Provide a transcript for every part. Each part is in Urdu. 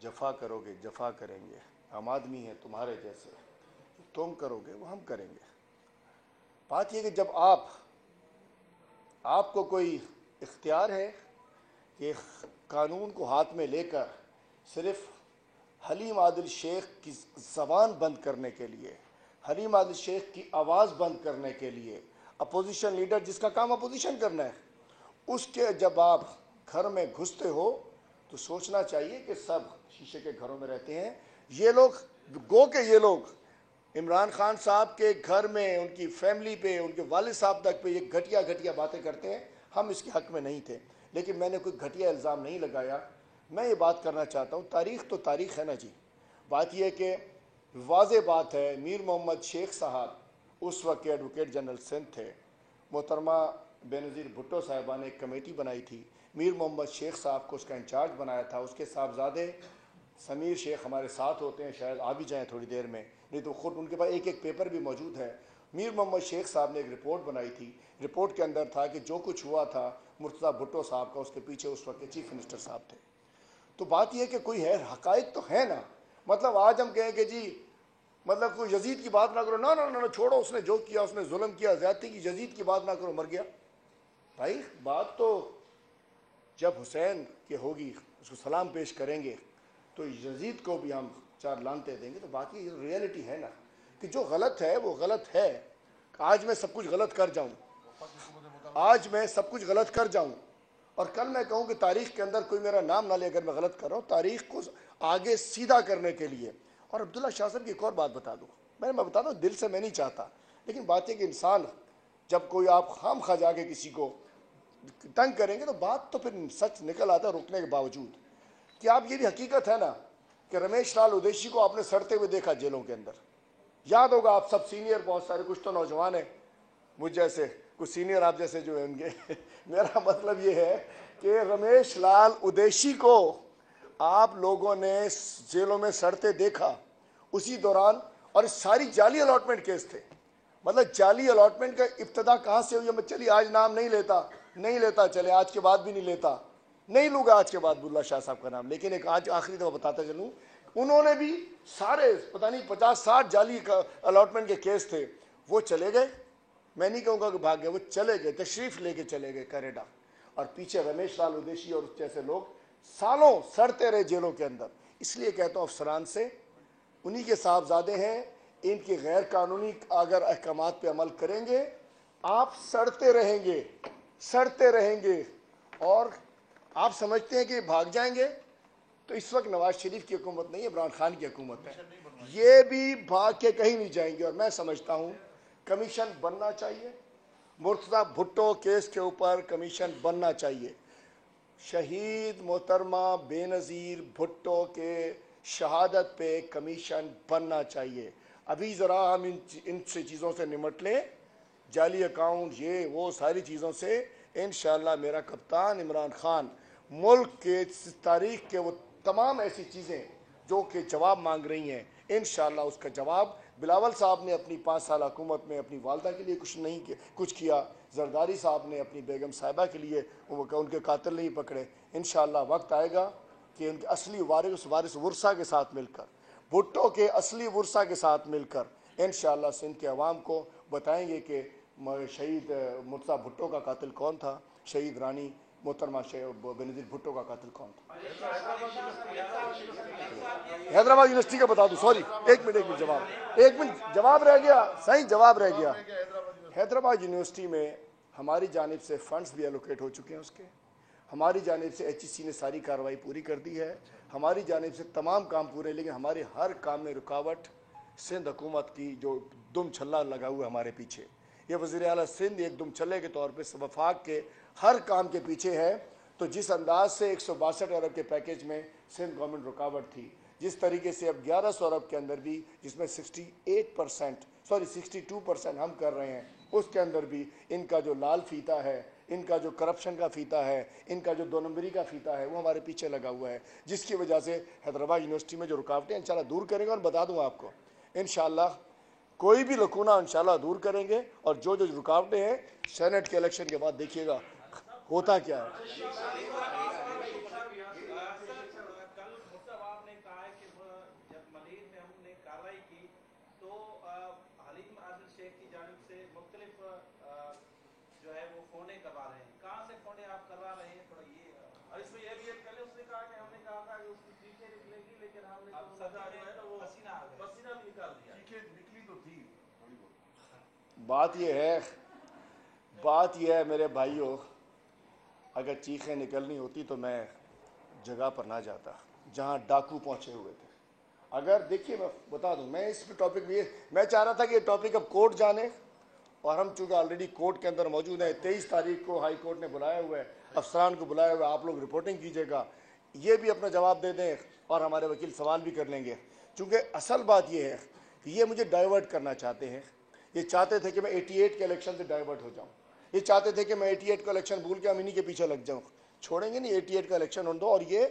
جفا کرو گے جفا کریں گے، ہم آدمی ہیں تمہارے جیسے، تم کرو گے وہ ہم کریں گے۔ بات یہ کہ جب آپ کو کوئی اختیار ہے کہ قانون کو ہاتھ میں لے کر صرف حلیم عادل شیخ کی زبان بند کرنے کے لیے، حلیم عادل شیخ کی آواز بند کرنے کے لیے، اپوزیشن لیڈر جس کا کام اپوزیشن کرنا ہے، اس کے جب آپ گھر میں گھستے ہو تو سوچنا چاہیے کہ سب شیشے کے گھروں میں رہتے ہیں۔ یہ لوگ عمران خان صاحب کے گھر میں، ان کی فیملی پہ، ان کے والد صاحب تک پہ یہ گھٹیا باتیں کرتے ہیں۔ ہم اس کے حق میں نہیں تھے، لیکن میں نے کوئی گھٹیا الزام نہیں لگایا۔ میں یہ بات کرنا چاہتا ہوں، تاریخ تو تاریخ ہے نا جی۔ بات یہ کہ واضح بات ہے، میر محمد شیخ صاحب اس وقت کے ایڈوکیٹ جنرل سندھ تھے، محترمہ بے نظیر بھٹو صاحبہ نے ایک کمیٹی بنائی تھی، میر محمد شیخ صاحب کو اس کا انچارج بنایا تھا۔ اس کے صاحبزادے سمیر شیخ ہمارے ساتھ ہوتے ہیں، شاید آ بھی جائیں تھوڑی دیر میں، نہیں تو خود ان کے پاس ایک پیپر بھی موجود ہے۔ میر محمد شیخ صاحب نے ایک رپورٹ بنائی تھی، رپورٹ کے اندر تھا کہ جو کچھ ہوا تھا مرتضیٰ بھٹو صاحب کا، اس کے پیچھے اس وقت کے چیف منسٹر صاحب تھے۔ تو بات یہ کہ کوئی ہے، حقائق تو ہے نا۔ مطلب آج ہم کہیں کہ جی مطلب کوئی یزید کی بات نہ کرو، نہ چھوڑو، اس نے جو کیا، اس نے ظلم کیا، زیادتی کی، یزید کی بات نہ کرو، مر گیا۔ بھائی بات تو جب حسین کی ہوگی، اس کو سلام پیش کریں گے تو یزید کو بھی ہم 4 لانتے دیں گے۔ تو بات یہ ریئلٹی ہے نا کہ جو غلط ہے وہ غلط ہے۔ آج میں سب کچھ غلط کر جاؤں اور کل میں کہوں کہ تاریخ کے اندر کوئی میرا نام نہ لے اگر میں غلط کر رہا ہوں، تاریخ کو آگے سیدھا کرنے کے لیے۔ اور عبداللہ شاہ صاحب کی ایک اور بات بتا دوں، میں بتا دوں، دل سے میں نہیں چاہتا، لیکن بات ہے کہ انسان جب کوئی آپ خام خواہ جا کے کسی کو تنگ کریں گے تو بات تو پھر سچ نکل آتا ہے روکنے کے باوجود۔ کہ آپ یہ بھی حقیقت ہے نا کہ رمیش لال ادیشی کو آپ نے سڑتے ہوئے دیکھا جیلوں کے اندر، یاد ہوگا آپ سب سینئر، بہت سارے، کچھ تو نوجوان ہیں مجھ جیسے، کچھ سینئر آپ جیسے جو ہیں گے۔ میرا مطلب یہ ہے کہ رمیش لال ادیشی کو آپ لوگوں نے جیلوں میں سڑتے دیکھا اسی دوران، اور ساری جعلی الاٹمنٹ کیس تھے۔ مطلب جعلی الاٹمنٹ کا ابتدا کہاں سے ہوئی؟ میں چلیے آج نام نہیں لیتا، چلے آج کے بعد بھی نہیں لوں گا آج کے بعد عبداللہ شاہ صاحب کا نام، لیکن ایک آج آخری دفعہ بتاتا چلوں، انہوں نے بھی سارے پتہ نہیں 50-60 جعلی الاٹمنٹ کے کیس تھے، وہ چلے گئے، میں نہیں کہوں گا کہ بھاگ گئے، وہ چلے گئے، تشریف لے کے چلے گئے کینیڈا، اور پیچھے رمیش لال ادیشی اور اس جیسے لوگ سالوں سڑتے رہے جیلوں کے اندر۔ اس لیے کہتا ہوں افسران سے، انہی کے صاحبزادے ہیں، ان کی غیر قانونی اگر احکامات پہ عمل کریں گے آپ سڑتے رہیں گے، اور آپ سمجھتے ہیں کہ بھاگ جائیں گے، تو اس وقت نواز شریف کی حکومت نہیں ہے، عمران خان کی حکومت ہے، یہ بھی بھاگ کے کہیں نہیں جائیں گے۔ اور میں سمجھتا ہوں کمیشن بننا چاہیے، مرتضیٰ بھٹو کیس کے اوپر کمیشن بننا چاہیے، شہید محترمہ بے نظیر بھٹو کے شہادت پہ کمیشن بننا چاہیے۔ ابھی ذرا ہم ان سے چیزوں سے نمٹ لیں، جعلی اکاؤنٹ، یہ وہ ساری چیزوں سے، انشاءاللہ میرا کپتان عمران خان ملک کے تاریخ کے وہ تمام ایسی چیزیں جو کہ جواب مانگ رہی ہیں، انشاءاللہ اس کا جواب۔ بلاول صاحب نے اپنی 5 سال حکومت میں اپنی والدہ کے لیے کچھ کیا، زرداری صاحب نے اپنی بیگم صاحبہ کے لیے ان کے قاتل نہیں پکڑے۔ انشاءاللہ وقت آئے گا کہ ان کے اصلی وارث ورثہ کے ساتھ مل کر، بھٹو کے اصلی ورثہ کے ساتھ مل کر انشاءاللہ سندھ کے عوام کو بتائیں گے کہ شہید مرتضیٰ بھٹو کا قاتل کون تھا، شہید رانی محترمہ بے نظیر بھٹو کا قاتل کون تھا۔ حیدرآباد یونیورسٹی کا بتا دوں، سوری ایک منٹ جواب رہ گیا، صحیح جواب رہ گیا۔ حیدرآباد یونیورسٹی میں ہماری جانب سے فنڈز بھی ایلوکیٹ ہو چکے ہیں، اس کے ہماری جانب سے ایچ ای سی نے ساری کارروائی پوری کر دی ہے، ہماری جانب سے تمام کام پورے، لیکن ہمارے ہر کام میں رکاوٹ سندھ حکومت کی جو دم چھلا لگا ہوا ہے ہمارے پیچھے، یہ وزیر اعلیٰ سندھ ایک دم چھلے کے طور پہ وفاق کے ہر کام کے پیچھے ہے۔ تو جس انداز سے 162 ارب کے پیکیج میں سندھ گورنمنٹ رکاوٹ تھی، جس طریقے سے اب 1100 ارب کے اندر بھی جس میں 62% ہم کر رہے ہیں، اس کے اندر بھی ان کا جو لال فیتا ہے، ان کا جو کرپشن کا فیتا ہے، ان کا جو 2 نمبری کا فیتا ہے، وہ ہمارے پیچھے لگا ہوا ہے، جس کی وجہ سے حیدرآباد یونیورسٹی میں جو رکاوٹیں انشاءاللہ دور کریں گے۔ اور بتا دوں آپ کو انشاءاللہ کوئی بھی لکونہ انشاءاللہ دور کریں گے، اور جو رکاوٹیں ہیں سینٹ کے الیکشن کے بعد دیکھیے گا ہوتا کیا ہے۔ بات یہ ہے میرے بھائیوں، اگر چیخیں نکلنی ہوتی تو میں جگہ پر نہ جاتا جہاں ڈاکو پہنچے ہوئے تھے۔ اگر دیکھیے میں بتا دوں، میں اس ٹاپک میں میں چاہ رہا تھا کہ یہ ٹاپک اب کورٹ جانے، اور ہم چونکہ آلریڈی کورٹ کے اندر موجود ہیں، 23 تاریخ کو ہائی کورٹ نے بلایا ہوا ہے، افسران کو بلایا ہوا ہے، آپ لوگ رپورٹنگ کیجیے گا، یہ بھی اپنا جواب دے دیں اور ہمارے وکیل سوال بھی کر لیں گے، چونکہ اصل بات یہ ہے کہ یہ مجھے ڈائیورٹ کرنا چاہتے ہیں۔ یہ چاہتے تھے کہ میں 88 کے الیکشن سے ڈائیورٹ ہو جاؤں، یہ چاہتے تھے کہ میں 88 کا الیکشن بھول کے امینی کے پیچھے لگ جاؤں۔ چھوڑیں گے نہیں 88 کا الیکشن ان دو، اور یہ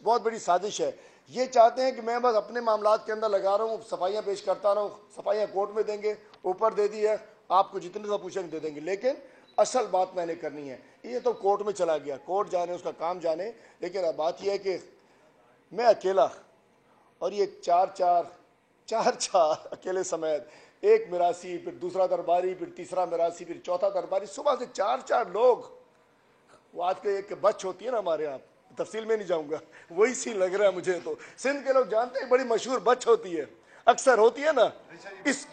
بہت بڑی سازش ہے۔ یہ چاہتے ہیں کہ میں بس اپنے معاملات کے اندر لگا رہا ہوں، صفائیاں پیش کرتا رہا ہوں، صفائیاں کورٹ میں دیں گے، اوپر دے دی ہے، آپ کو جتنے سے پوچھیں گے دے دیں گے، لیکن اصل بات میں نے کرنی ہے۔ یہ تو کورٹ میں چلا گیا، کورٹ جانے، اس کا کام جانے، لیکن اب بات یہ ہے کہ میں اکیلا، اور یہ چار اکیلے سمیت، ایک مراسی، پھر دوسرا درباری، پھر تیسرا مراسی، پھر چوتھا درباری، صبح سے چار لوگ، وہ آج کے ایک بچ ہوتی ہے نا ہمارے یہاں، تفصیل میں نہیں جاؤں گا، وہی سین لگ رہا ہے مجھے تو۔ سندھ کے لوگ جانتے ہیں بڑی مشہور بچ ہوتی ہے، اکثر ہوتی ہے نا،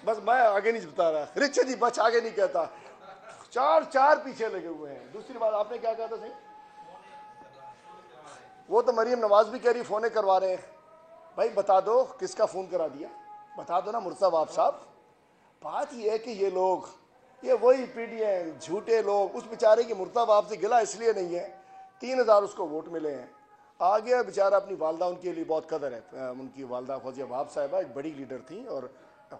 بس میں آگے نہیں بتا رہا، رچے جی بچ آگے نہیں کہتا، چار پیچھے لگے ہوئے ہیں۔ دوسری بات آپ نے کیا کہا تھا صحیح؟ وہ تو مریم نواز بھی کہہ رہی فونے کروا رہے ہیں۔ بھائی بتا دو کس کا فون کرا دیا، بتا دو نا مرتضیٰ واب صاحب۔ بات یہ ہے کہ یہ لوگ، یہ وہی پی ڈی ایم جھوٹے لوگ، اس بیچارے کی مرتضیٰ واب سے گلا اس لیے نہیں ہے، 3000 اس کو ووٹ ملے ہیں، آ گیا بیچارہ، اپنی والدہ، ان کے لیے بہت قدر ہے، ان کی والدہ فوزیہ واب صاحبہ ایک بڑی لیڈر تھیں اور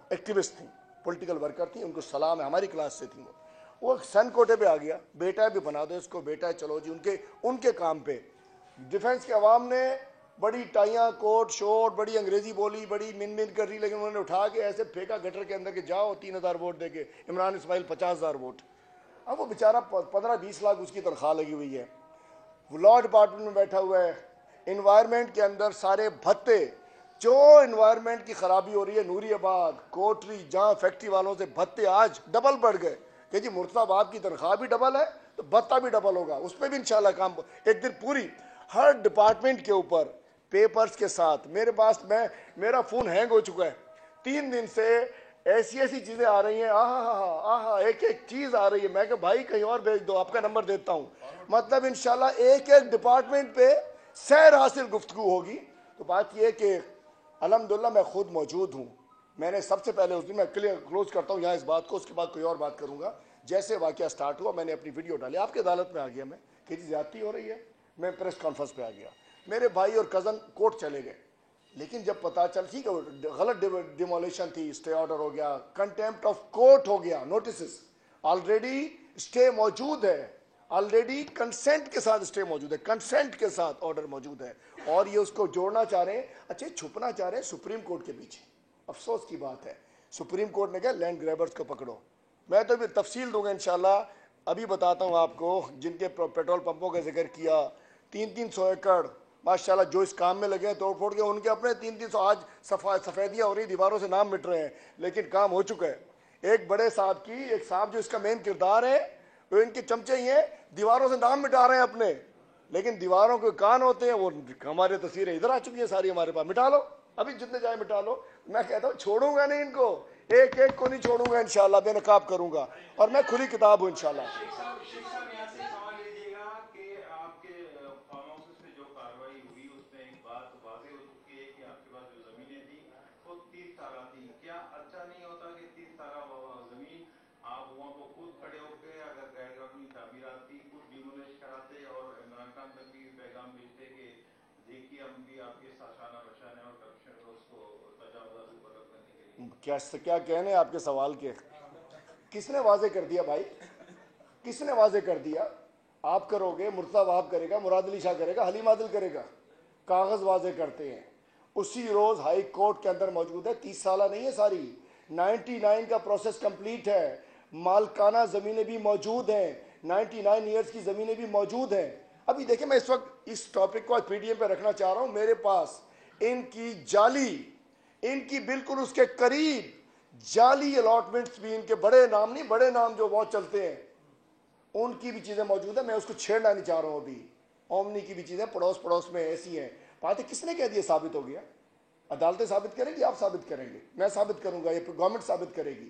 ایکٹیوسٹ تھیں، پولیٹیکل ورکر تھیں، ان کو سلام ہے، ہماری کلاس سے تھیں وہ سن کوٹے پہ آ گیا، بیٹا بھی بنا دو اس کو، بیٹا ہے، چلو جی ان کے کام پہ۔ ڈیفنس کے عوام نے بڑی ٹائیاں، کوٹ شوٹ، بڑی انگریزی بولی، بڑی من کر رہی، لیکن انہوں نے اٹھا کے ایسے پھینکا گٹر کے اندر کہ جاؤ 3000 ووٹ دے کے، عمران اسماعیل 50,000 ووٹ۔ اب وہ بیچارہ 15-20 لاکھ اس کی تنخواہ لگی ہوئی ہے، وہ لا ڈپارٹمنٹ میں بیٹھا ہوا ہے، انوائرمنٹ کے اندر سارے بھتے، جو انوائرمنٹ کی خرابی ہو رہی ہے، نوری آباد، کوٹری، جہاں فیکٹری والوں سے بھتے آج ڈبل بڑھ گئے، کہ جی مرتضیٰ واب کی تنخواہ بھی ڈبل ہے تو بھتہ بھی ڈبل ہوگا، اس پہ بھی انشاءاللہ کام، ایک دن پوری ہر ڈپارٹمنٹ کے اوپر پیپرز کے ساتھ۔ میرے پاس میرا فون ہینگ ہو چکا ہے 3 دن سے، ایسی چیزیں آ رہی ہیں، آہا ایک چیز آ رہی ہے، میں کہ بھائی کہیں اور بھیج دو، آپ کا نمبر دیتا ہوں، مطلب انشاءاللہ ایک ڈپارٹمنٹ پہ سیر حاصل گفتگو ہوگی۔ تو بات یہ کہ الحمدللہ میں خود موجود ہوں، میں نے سب سے پہلے اس دن، میں کلوز کرتا ہوں یہاں اس بات کو، اس کے بعد کوئی اور بات کروں گا۔ جیسے واقعہ سٹارٹ ہوا میں نے اپنی ویڈیو ڈالی، آپ کی عدالت میں آ گیا میں کہ جی زیادتی ہو رہی ہے، میں پریس کانفرنس پہ آ گیا، میرے بھائی اور کزن کورٹ چلے گئے، لیکن جب پتا چل ٹھیک ہے غلط ڈیمولیشن تھی، اسٹے آرڈر ہو گیا، کنٹیمپٹ آف کورٹ ہو گیا، نوٹسز آلریڈی اسٹے موجود ہے، آلریڈی کنسنٹ کے ساتھ اسٹے موجود ہے، کنسنٹ کے ساتھ آرڈر موجود ہے، اور یہ اس کو جوڑنا چاہ رہے ہیں، اچھا چھپنا چاہ رہے ہیں سپریم کورٹ کے پیچھے۔ افسوس کی بات ہے، سپریم کورٹ نے کہا لینڈ گریبرز کو پکڑو۔ میں تو بھی تفصیل دوں گا انشاءاللہ، ابھی بتاتا ہوں آپ کو، جن کے پیٹرول پمپوں کا ذکر کیا، 300 ایکڑ ماشاءاللہ جو اس کام میں لگے ہیں توڑ پھوڑ کے، ان کے اپنے 300 آج سفیدیاں ہو رہی، دیواروں سے نام مٹ رہے ہیں، لیکن کام ہو چکا ہے۔ ایک بڑے صاحب کی، ایک صاحب جو اس کا مین کردار ہے، وہ ان کے چمچے ہی ہیں، دیواروں سے نام مٹا رہے ہیں اپنے، لیکن دیواروں کے کان ہوتے ہیں، وہ ہمارے تصویریں ادھر آ چکی ہیں ساری ہمارے پاس، مٹا لو ابھی جتنے جائے مٹا لو۔ میں کہتا ہوں چھوڑوں گا نہیں ان کو، ایک کو نہیں چھوڑوں گا انشاءاللہ، بے نقاب کروں گا، اور میں کھلی کتاب ہوں انشاءاللہ۔ کیا کہنے آپ کے سوال کے، کس نے واضح کر دیا بھائی، کس نے واضح کر دیا؟ آپ کرو گے، مرتضیٰ واب کرے گا، مراد علی شاہ کرے گا، حلیم عادل کرے گا، کاغذ واضح کرتے ہیں، اسی روز ہائی کورٹ کے اندر موجود ہے، 30 سالہ نہیں ہے ساری، 99 کا پروسیس کمپلیٹ ہے، مالکانہ زمینیں بھی موجود ہیں، 99 ایئرز کی زمینیں بھی موجود ہیں۔ ابھی دیکھیں میں اس وقت اس ٹاپک کو پی ڈی ایم پہ رکھنا چاہ رہا ہوں، میرے پاس ان کی جعلی، ان کی بالکل اس کے قریب جعلی الاٹمنٹس بھی، ان کے بڑے نام نہیں، بڑے نام جو بہت چلتے ہیں، ان کی بھی چیزیں موجود ہیں، میں اس کو چھیڑنا نہیں چاہ رہا ہوں ابھی، اومنی کی بھی چیزیں پڑوس میں ایسی ہیں۔ بات کس نے کہہ دیا ثابت ہو گیا؟ عدالتیں ثابت کریں گی، آپ ثابت کریں گے، میں ثابت کروں گا، یہ گورنمنٹ ثابت کرے گی۔